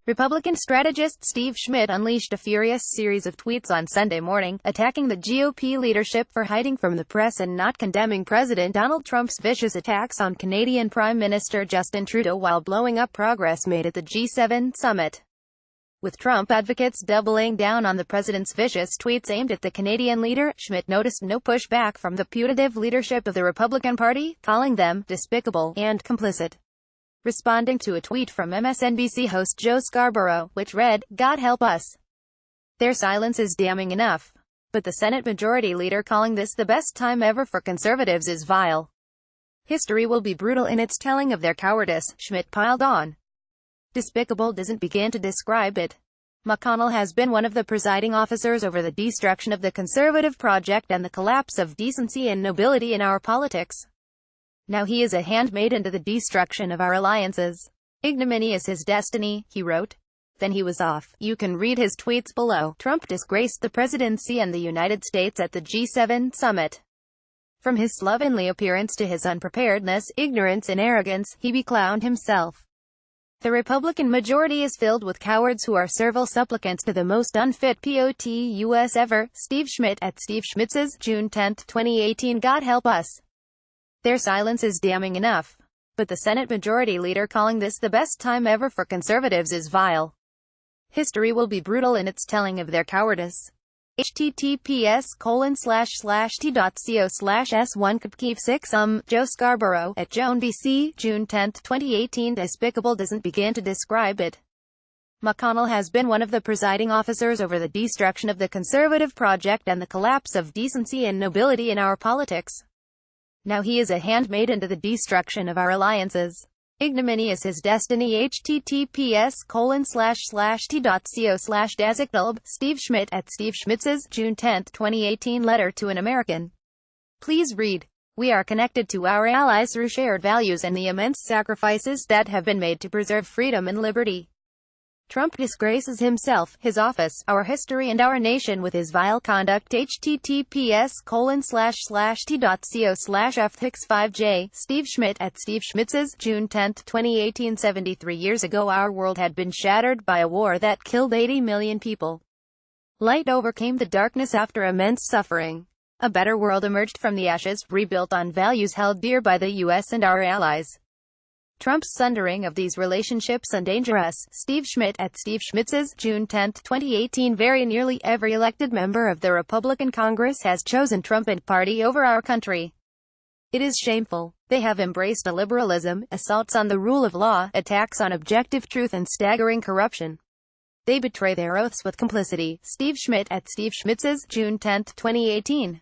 Republican strategist Steve Schmidt unleashed a furious series of tweets on Sunday morning, attacking the GOP leadership for hiding from the press and not condemning President Donald Trump's vicious attacks on Canadian Prime Minister Justin Trudeau while blowing up progress made at the G7 summit. With Trump advocates doubling down on the president's vicious tweets aimed at the Canadian leader, Schmidt noticed no pushback from the putative leadership of the Republican Party, calling them despicable and complicit. Responding to a tweet from MSNBC host Joe Scarborough, which read, "God help us. Their silence is damning enough. But the Senate Majority Leader calling this the best time ever for conservatives is vile. History will be brutal in its telling of their cowardice," Schmidt piled on. Despicable doesn't begin to describe it. McConnell has been one of the presiding officers over the destruction of the conservative project and the collapse of decency and nobility in our politics. Now he is a handmaiden to the destruction of our alliances. Ignominy is his destiny, he wrote. Then he was off. You can read his tweets below. Trump disgraced the presidency and the United States at the G7 summit. From his slovenly appearance to his unpreparedness, ignorance and arrogance, he beclowned himself. The Republican majority is filled with cowards who are servile supplicants to the most unfit POTUS ever. Steve Schmidt at Steve Schmidt's, June 10, 2018. God help us. Their silence is damning enough. But the Senate Majority Leader calling this the best time ever for conservatives is vile. History will be brutal in its telling of their cowardice. https://t.co/s1capkeef6 Joe Scarborough at Joan BC, June 10, 2018. Despicable doesn't begin to describe it. McConnell has been one of the presiding officers over the destruction of the conservative project and the collapse of decency and nobility in our politics. Now he is a handmaiden to the destruction of our alliances. Ignominy is his destiny. https://t.co/dazikdulb Steve Schmidt at Steve Schmidt's, June 10, 2018. Letter to an American. Please read. We are connected to our allies through shared values and the immense sacrifices that have been made to preserve freedom and liberty. Trump disgraces himself, his office, our history and our nation with his vile conduct. https://t.co/f65j Steve Schmidt at Steve Schmidt's, June 10, 2018. 73 years ago our world had been shattered by a war that killed 80 million people. Light overcame the darkness after immense suffering. A better world emerged from the ashes, rebuilt on values held dear by the U.S. and our allies. Trump's sundering of these relationships endanger us. Steve Schmidt at Steve Schmidt's, June 10, 2018. Very nearly every elected member of the Republican Congress has chosen Trump and party over our country. It is shameful. They have embraced a liberalism, assaults on the rule of law, attacks on objective truth and staggering corruption. They betray their oaths with complicity. Steve Schmidt at Steve Schmidt's, June 10, 2018.